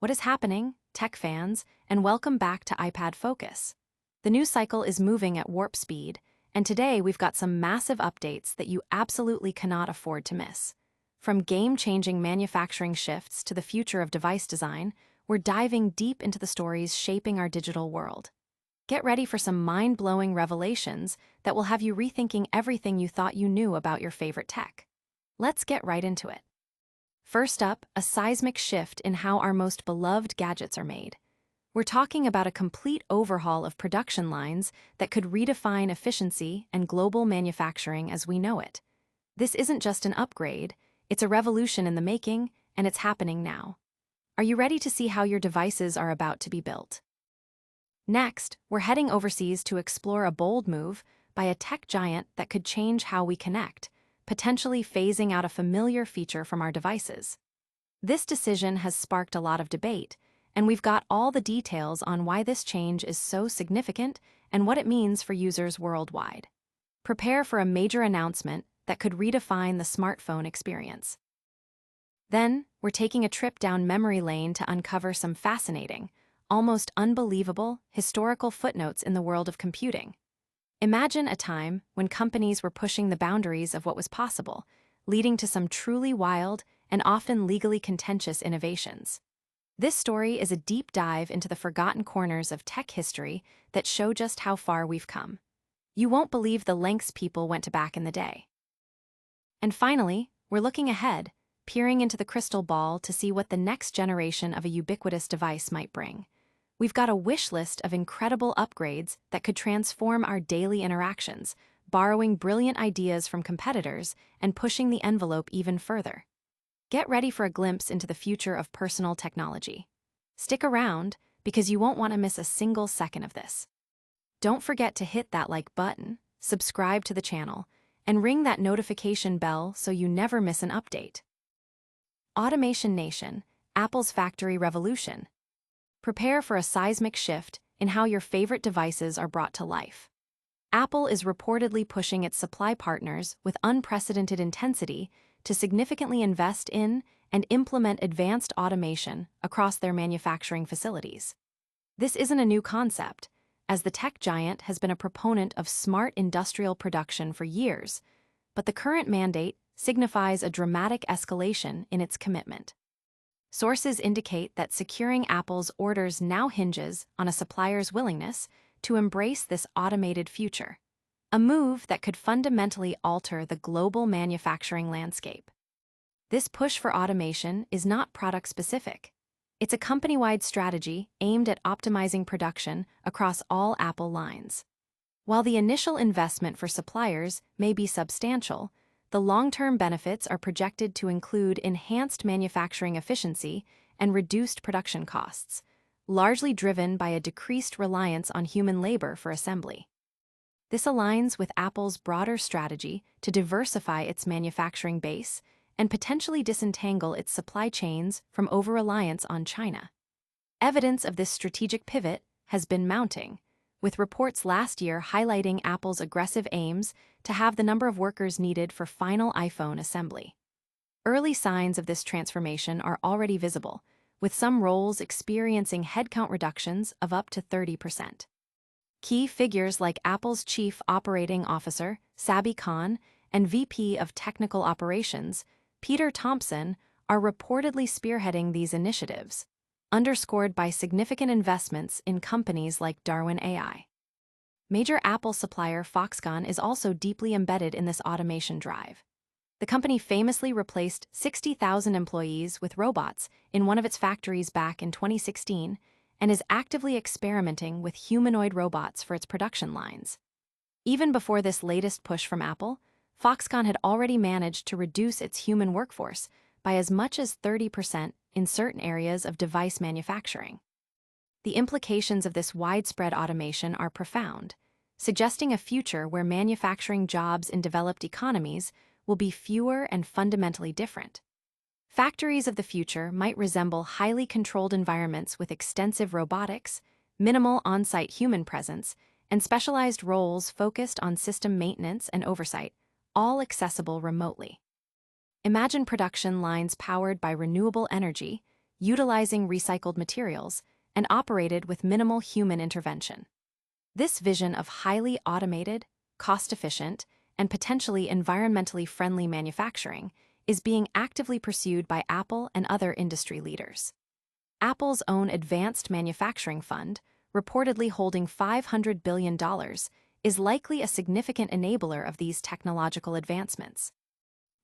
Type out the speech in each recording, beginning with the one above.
What is happening, tech fans, and welcome back to iPad Focus. The news cycle is moving at warp speed, and today we've got some massive updates that you absolutely cannot afford to miss. From game-changing manufacturing shifts to the future of device design, we're diving deep into the stories shaping our digital world. Get ready for some mind-blowing revelations that will have you rethinking everything you thought you knew about your favorite tech. Let's get right into it. First up, a seismic shift in how our most beloved gadgets are made. We're talking about a complete overhaul of production lines that could redefine efficiency and global manufacturing as we know it. This isn't just an upgrade, it's a revolution in the making, and it's happening now. Are you ready to see how your devices are about to be built? Next, we're heading overseas to explore a bold move by a tech giant that could change how we connect, potentially phasing out a familiar feature from our devices. This decision has sparked a lot of debate, and we've got all the details on why this change is so significant and what it means for users worldwide. Prepare for a major announcement that could redefine the smartphone experience. Then, we're taking a trip down memory lane to uncover some fascinating, almost unbelievable, historical footnotes in the world of computing. Imagine a time when companies were pushing the boundaries of what was possible, leading to some truly wild and often legally contentious innovations. This story is a deep dive into the forgotten corners of tech history that show just how far we've come. You won't believe the lengths people went to back in the day. And finally, we're looking ahead, peering into the crystal ball to see what the next generation of a ubiquitous device might bring. We've got a wish list of incredible upgrades that could transform our daily interactions, borrowing brilliant ideas from competitors and pushing the envelope even further. Get ready for a glimpse into the future of personal technology. Stick around, because you won't want to miss a single second of this. Don't forget to hit that like button, subscribe to the channel, and ring that notification bell so you never miss an update. Automation Nation, Apple's factory revolution. Prepare for a seismic shift in how your favorite devices are brought to life. Apple is reportedly pushing its supply partners with unprecedented intensity to significantly invest in and implement advanced automation across their manufacturing facilities. This isn't a new concept, as the tech giant has been a proponent of smart industrial production for years, but the current mandate signifies a dramatic escalation in its commitment. Sources indicate that securing Apple's orders now hinges on a supplier's willingness to embrace this automated future, a move that could fundamentally alter the global manufacturing landscape. This push for automation is not product-specific. It's a company-wide strategy aimed at optimizing production across all Apple lines. While the initial investment for suppliers may be substantial, the long-term benefits are projected to include enhanced manufacturing efficiency and reduced production costs, largely driven by a decreased reliance on human labor for assembly. This aligns with Apple's broader strategy to diversify its manufacturing base and potentially disentangle its supply chains from over-reliance on China. Evidence of this strategic pivot has been mounting, with reports last year highlighting Apple's aggressive aims to have the number of workers needed for final iPhone assembly. Early signs of this transformation are already visible, with some roles experiencing headcount reductions of up to 30%. Key figures like Apple's Chief Operating Officer, Sabi Khan, and VP of Technical Operations, Peter Thompson, are reportedly spearheading these initiatives, underscored by significant investments in companies like Darwin AI. Major Apple supplier Foxconn is also deeply embedded in this automation drive. The company famously replaced 60,000 employees with robots in one of its factories back in 2016 and is actively experimenting with humanoid robots for its production lines. Even before this latest push from Apple, Foxconn had already managed to reduce its human workforce by as much as 30% in certain areas of device manufacturing. The implications of this widespread automation are profound, suggesting a future where manufacturing jobs in developed economies will be fewer and fundamentally different. Factories of the future might resemble highly controlled environments with extensive robotics, minimal on-site human presence, and specialized roles focused on system maintenance and oversight, all accessible remotely. Imagine production lines powered by renewable energy, utilizing recycled materials, and operated with minimal human intervention. This vision of highly automated, cost-efficient, and potentially environmentally friendly manufacturing is being actively pursued by Apple and other industry leaders. Apple's own Advanced Manufacturing Fund, reportedly holding $500 billion, is likely a significant enabler of these technological advancements.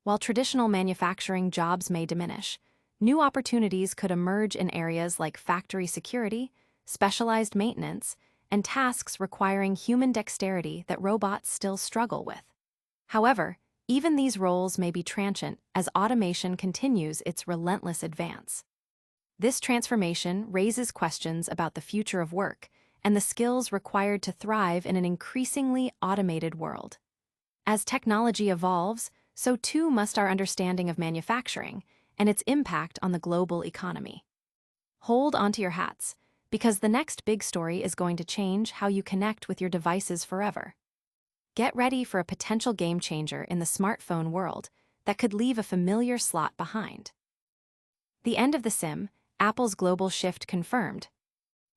While traditional manufacturing jobs may diminish, new opportunities could emerge in areas like factory security, specialized maintenance, and tasks requiring human dexterity that robots still struggle with. However, even these roles may be transient as automation continues its relentless advance. This transformation raises questions about the future of work and the skills required to thrive in an increasingly automated world. As technology evolves, so too must our understanding of manufacturing and its impact on the global economy. Hold onto your hats, because the next big story is going to change how you connect with your devices forever. Get ready for a potential game changer in the smartphone world that could leave a familiar slot behind. The end of the SIM, Apple's global shift confirmed.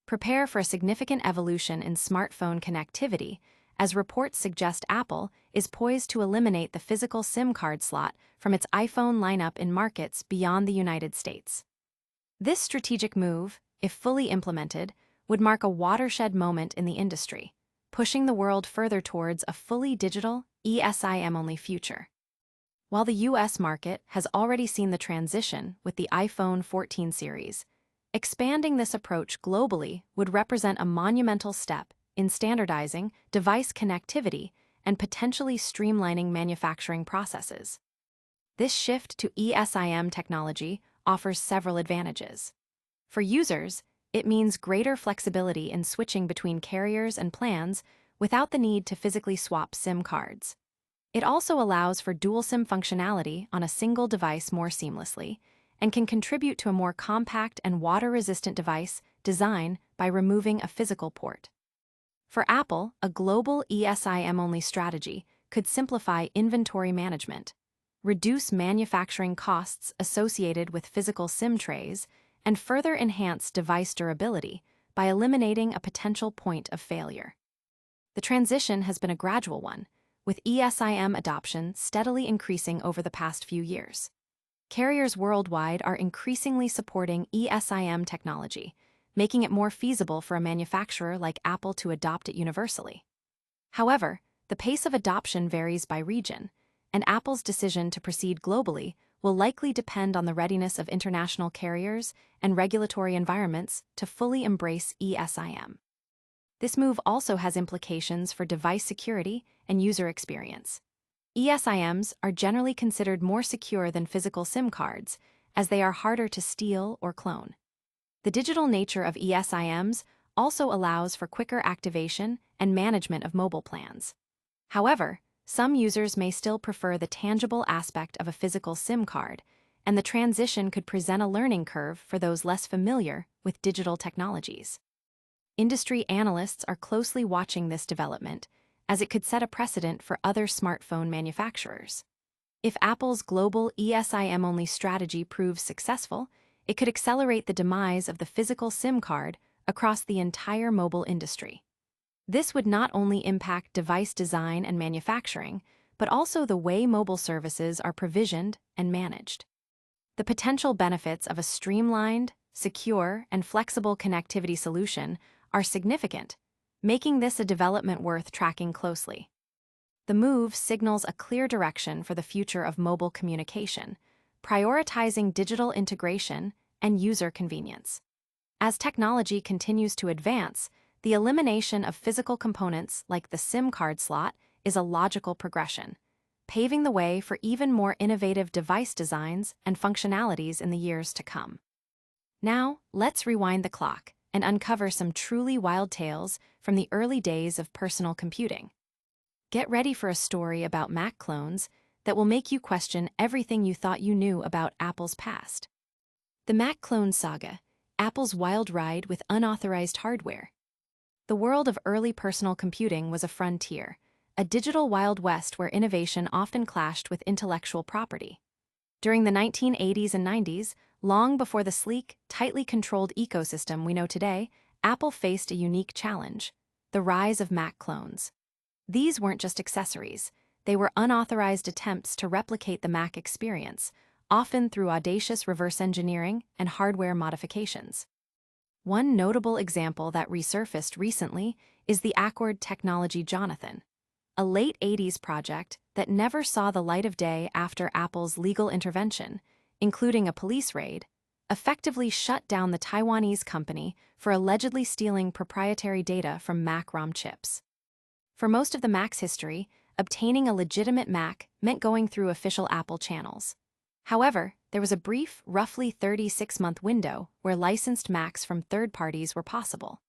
Prepare for a significant evolution in smartphone connectivity, as reports suggest Apple is poised to eliminate the physical SIM card slot from its iPhone lineup in markets beyond the United States. This strategic move, if fully implemented, would mark a watershed moment in the industry, pushing the world further towards a fully digital, eSIM-only future. While the US market has already seen the transition with the iPhone 14 series, expanding this approach globally would represent a monumental step in standardizing device connectivity and potentially streamlining manufacturing processes. This shift to eSIM technology offers several advantages. For users, it means greater flexibility in switching between carriers and plans without the need to physically swap SIM cards. It also allows for dual SIM functionality on a single device more seamlessly and can contribute to a more compact and water-resistant device design by removing a physical port. For Apple, a global eSIM-only strategy could simplify inventory management, reduce manufacturing costs associated with physical SIM trays, and further enhance device durability by eliminating a potential point of failure. The transition has been a gradual one, with eSIM adoption steadily increasing over the past few years. Carriers worldwide are increasingly supporting eSIM technology, making it more feasible for a manufacturer like Apple to adopt it universally. However, the pace of adoption varies by region, and Apple's decision to proceed globally will likely depend on the readiness of international carriers and regulatory environments to fully embrace eSIM. This move also has implications for device security and user experience. eSIMs are generally considered more secure than physical SIM cards, as they are harder to steal or clone. The digital nature of eSIMs also allows for quicker activation and management of mobile plans. However, some users may still prefer the tangible aspect of a physical SIM card, and the transition could present a learning curve for those less familiar with digital technologies. Industry analysts are closely watching this development, as it could set a precedent for other smartphone manufacturers. If Apple's global eSIM-only strategy proves successful, it could accelerate the demise of the physical SIM card across the entire mobile industry. This would not only impact device design and manufacturing, but also the way mobile services are provisioned and managed. The potential benefits of a streamlined, secure, and flexible connectivity solution are significant, making this a development worth tracking closely. The move signals a clear direction for the future of mobile communication, prioritizing digital integration and user convenience. As technology continues to advance, the elimination of physical components like the SIM card slot is a logical progression, paving the way for even more innovative device designs and functionalities in the years to come. Now, let's rewind the clock and uncover some truly wild tales from the early days of personal computing. Get ready for a story about Mac clones that will make you question everything you thought you knew about Apple's past. The Mac clone saga, Apple's wild ride with unauthorized hardware. The world of early personal computing was a frontier, a digital Wild West where innovation often clashed with intellectual property. During the 1980s and 90s, Long before the sleek, tightly controlled ecosystem we know today, Apple faced a unique challenge: the rise of Mac clones. These weren't just accessories, they were unauthorized attempts to replicate the Mac experience, often through audacious reverse engineering and hardware modifications. One notable example that resurfaced recently is the Accord Technology Jonathan, a late 80s project that never saw the light of day after Apple's legal intervention, including a police raid, effectively shut down the Taiwanese company for allegedly stealing proprietary data from Mac ROM chips. For most of the Mac's history, obtaining a legitimate Mac meant going through official Apple channels. However, there was a brief, roughly 36-month window where licensed Macs from third parties were possible.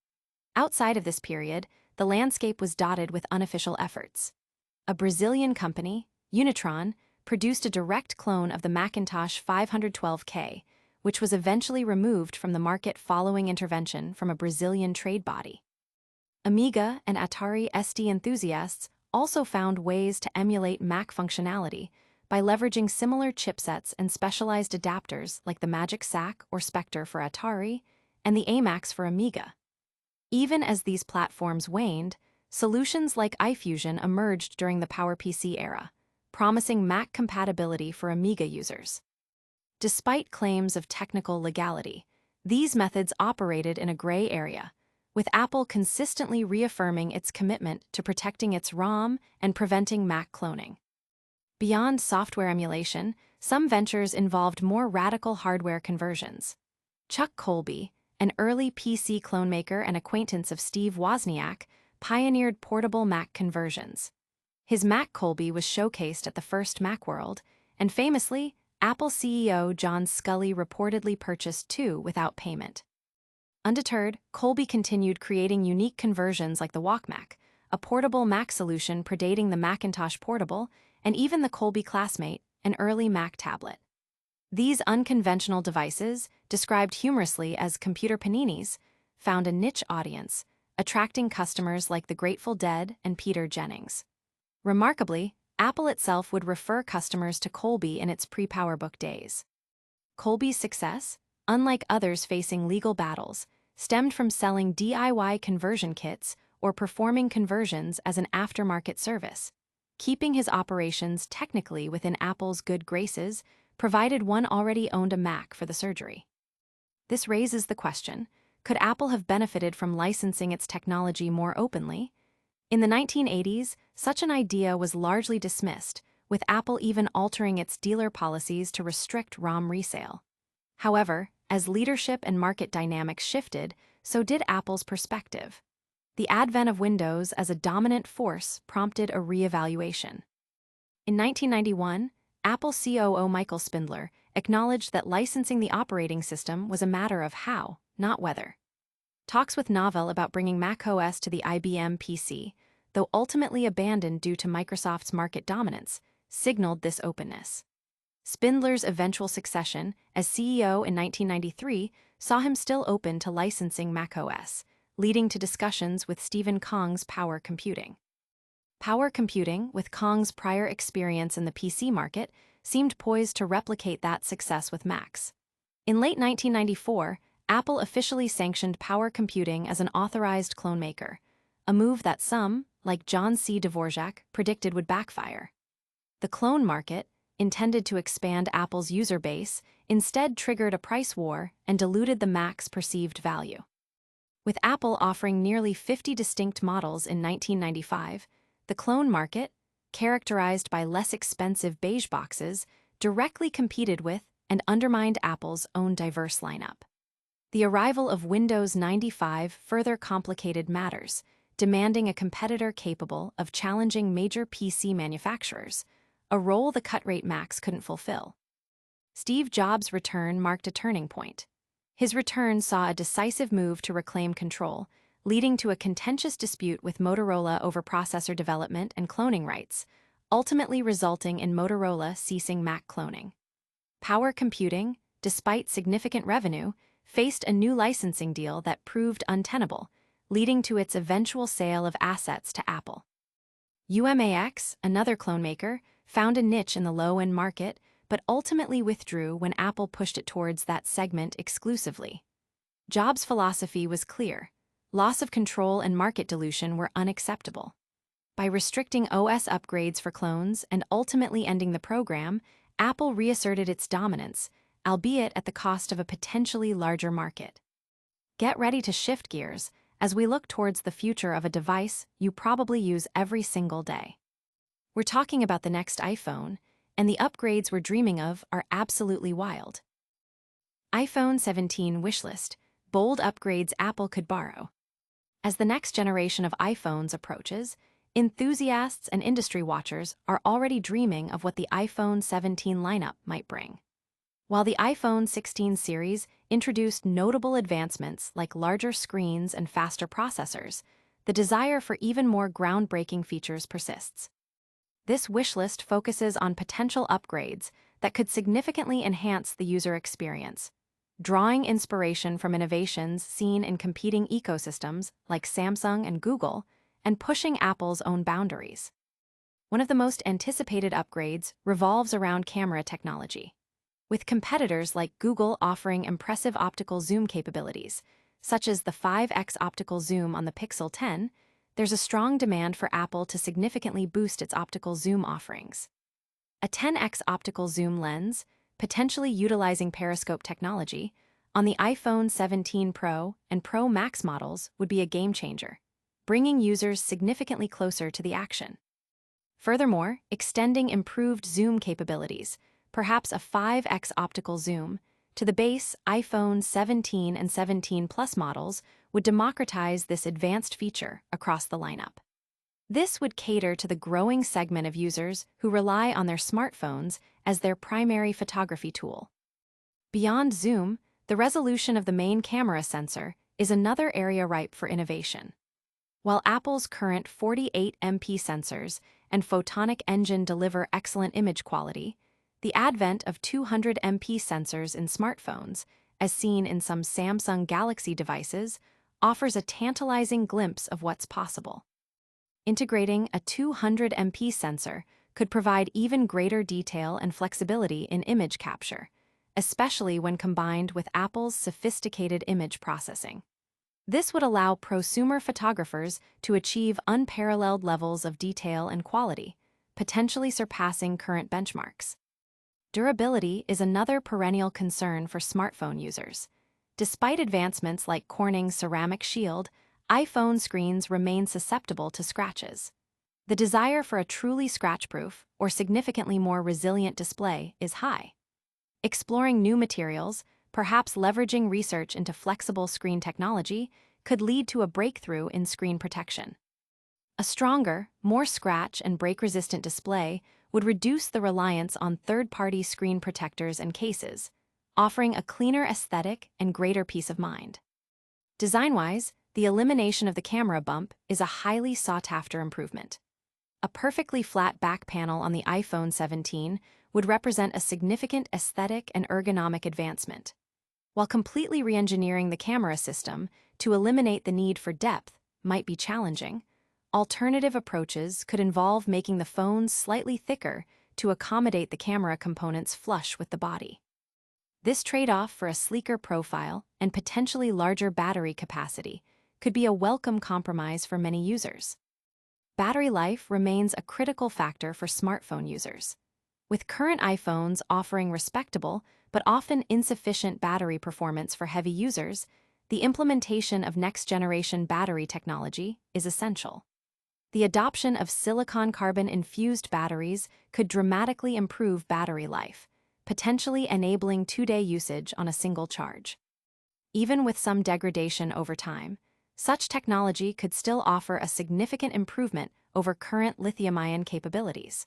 Outside of this period, the landscape was dotted with unofficial efforts. A Brazilian company, Unitron, produced a direct clone of the Macintosh 512K, which was eventually removed from the market following intervention from a Brazilian trade body. Amiga and Atari ST enthusiasts also found ways to emulate Mac functionality by leveraging similar chipsets and specialized adapters like the Magic SAC or Spectre for Atari and the AMAX for Amiga. Even as these platforms waned, solutions like iFusion emerged during the PowerPC era, promising Mac compatibility for Amiga users. Despite claims of technical legality, these methods operated in a gray area, with Apple consistently reaffirming its commitment to protecting its ROM and preventing Mac cloning. Beyond software emulation, some ventures involved more radical hardware conversions. Chuck Colby, an early PC clone maker and acquaintance of Steve Wozniak, pioneered portable Mac conversions. His Mac Colby was showcased at the first Macworld, and famously, Apple CEO John Sculley reportedly purchased two without payment. Undeterred, Colby continued creating unique conversions like the WalkMac, a portable Mac solution predating the Macintosh Portable, and even the Colby Classmate, an early Mac tablet. These unconventional devices, described humorously as computer paninis, found a niche audience, attracting customers like the Grateful Dead and Peter Jennings. Remarkably, Apple itself would refer customers to Colby in its pre-PowerBook days. Colby's success, unlike others facing legal battles, stemmed from selling DIY conversion kits or performing conversions as an aftermarket service, keeping his operations technically within Apple's good graces, provided one already owned a Mac for the surgery. This raises the question, could Apple have benefited from licensing its technology more openly? In the 1980s, such an idea was largely dismissed, with Apple even altering its dealer policies to restrict ROM resale. However, as leadership and market dynamics shifted, so did Apple's perspective. The advent of Windows as a dominant force prompted a re-evaluation. In 1991, Apple COO Michael Spindler acknowledged that licensing the operating system was a matter of how, not whether. Talks with Novell about bringing macOS to the IBM PC, though ultimately abandoned due to Microsoft's market dominance, signaled this openness. Spindler's eventual succession as CEO in 1993 saw him still open to licensing macOS, leading to discussions with Stephen Kong's Power Computing. Power Computing, with Kong's prior experience in the PC market, seemed poised to replicate that success with Macs. In late 1994, Apple officially sanctioned Power Computing as an authorized clone maker, a move that some, like John C. Dvorak, predicted would backfire. The clone market, intended to expand Apple's user base, instead triggered a price war and diluted the Mac's perceived value. With Apple offering nearly 50 distinct models in 1995, the clone market, characterized by less expensive beige boxes, directly competed with and undermined Apple's own diverse lineup. The arrival of Windows 95 further complicated matters, demanding a competitor capable of challenging major PC manufacturers, a role the cut-rate Macs couldn't fulfill. Steve Jobs' return marked a turning point. His return saw a decisive move to reclaim control, leading to a contentious dispute with Motorola over processor development and cloning rights, ultimately resulting in Motorola ceasing Mac cloning. Power Computing, despite significant revenue, faced a new licensing deal that proved untenable, leading to its eventual sale of assets to Apple. UMAX, another clone maker, found a niche in the low-end market, but ultimately withdrew when Apple pushed it towards that segment exclusively. Jobs' philosophy was clear: loss of control and market dilution were unacceptable. By restricting OS upgrades for clones and ultimately ending the program, Apple reasserted its dominance, albeit at the cost of a potentially larger market. Get ready to shift gears as we look towards the future of a device you probably use every single day. We're talking about the next iPhone, and the upgrades we're dreaming of are absolutely wild. iPhone 17 wishlist: bold upgrades Apple could borrow. As the next generation of iPhones approaches, enthusiasts and industry watchers are already dreaming of what the iPhone 17 lineup might bring. While the iPhone 16 series introduced notable advancements like larger screens and faster processors, the desire for even more groundbreaking features persists. This wishlist focuses on potential upgrades that could significantly enhance the user experience, drawing inspiration from innovations seen in competing ecosystems like Samsung and Google, and pushing Apple's own boundaries. One of the most anticipated upgrades revolves around camera technology. With competitors like Google offering impressive optical zoom capabilities, such as the 5x optical zoom on the Pixel 10, there's a strong demand for Apple to significantly boost its optical zoom offerings. A 10x optical zoom lens, potentially utilizing periscope technology, on the iPhone 17 Pro and Pro Max models would be a game-changer, bringing users significantly closer to the action. Furthermore, extending improved zoom capabilities, perhaps a 5x optical zoom, to the base iPhone 17 and 17 Plus models would democratize this advanced feature across the lineup. This would cater to the growing segment of users who rely on their smartphones as their primary photography tool. Beyond zoom, the resolution of the main camera sensor is another area ripe for innovation. While Apple's current 48MP sensors and photonic engine deliver excellent image quality, the advent of 200MP sensors in smartphones, as seen in some Samsung Galaxy devices, offers a tantalizing glimpse of what's possible. Integrating a 200MP sensor could provide even greater detail and flexibility in image capture, especially when combined with Apple's sophisticated image processing. This would allow prosumer photographers to achieve unparalleled levels of detail and quality, potentially surpassing current benchmarks. Durability is another perennial concern for smartphone users. Despite advancements like Corning's ceramic shield, iPhone screens remain susceptible to scratches. The desire for a truly scratch-proof or significantly more resilient display is high. Exploring new materials, perhaps leveraging research into flexible screen technology, could lead to a breakthrough in screen protection. A stronger, more scratch and break-resistant display would reduce the reliance on third-party screen protectors and cases, offering a cleaner aesthetic and greater peace of mind. Design-wise, the elimination of the camera bump is a highly sought-after improvement. A perfectly flat back panel on the iPhone 17 would represent a significant aesthetic and ergonomic advancement. While completely re-engineering the camera system to eliminate the need for depth might be challenging, alternative approaches could involve making the phones slightly thicker to accommodate the camera components flush with the body. This trade-off for a sleeker profile and potentially larger battery capacity could be a welcome compromise for many users. Battery life remains a critical factor for smartphone users. With current iPhones offering respectable but often insufficient battery performance for heavy users, the implementation of next-generation battery technology is essential. The adoption of silicon carbon-infused batteries could dramatically improve battery life, potentially enabling 2-day usage on a single charge. Even with some degradation over time, such technology could still offer a significant improvement over current lithium-ion capabilities.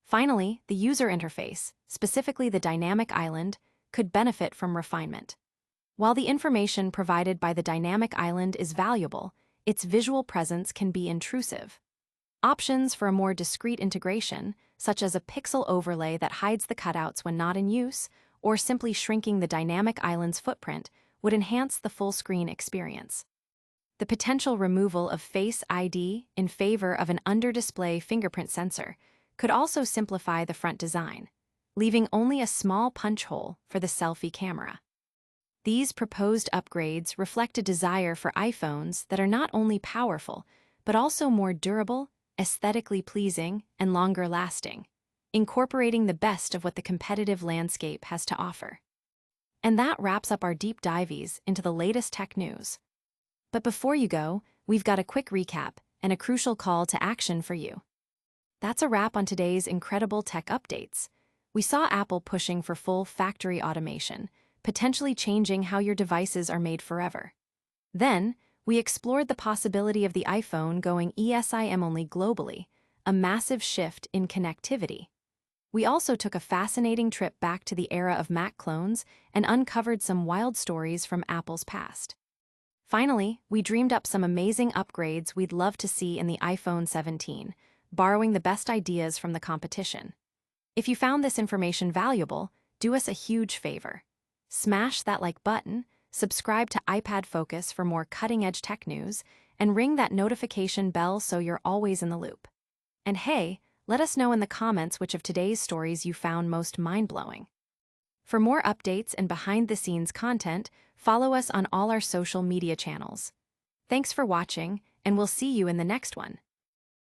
Finally, the user interface, specifically the dynamic island, could benefit from refinement. While the information provided by the dynamic island is valuable, its visual presence can be intrusive. Options for a more discreet integration, such as a pixel overlay that hides the cutouts when not in use, or simply shrinking the dynamic island's footprint, would enhance the full-screen experience. The potential removal of Face ID in favor of an under-display fingerprint sensor could also simplify the front design, leaving only a small punch hole for the selfie camera. These proposed upgrades reflect a desire for iPhones that are not only powerful, but also more durable, aesthetically pleasing, and longer lasting, incorporating the best of what the competitive landscape has to offer. And that wraps up our deep dives into the latest tech news. But before you go, we've got a quick recap and a crucial call to action for you. That's a wrap on today's incredible tech updates. We saw Apple pushing for full factory automation, potentially changing how your devices are made forever. Then, we explored the possibility of the iPhone going eSIM-only globally, a massive shift in connectivity. We also took a fascinating trip back to the era of Mac clones and uncovered some wild stories from Apple's past. Finally, we dreamed up some amazing upgrades we'd love to see in the iPhone 17, borrowing the best ideas from the competition. If you found this information valuable, do us a huge favor. Smash that like button, subscribe to iPad Focus for more cutting-edge tech news, and ring that notification bell so you're always in the loop. And hey, let us know in the comments which of today's stories you found most mind-blowing. For more updates and behind-the-scenes content, follow us on all our social media channels. Thanks for watching, and we'll see you in the next one.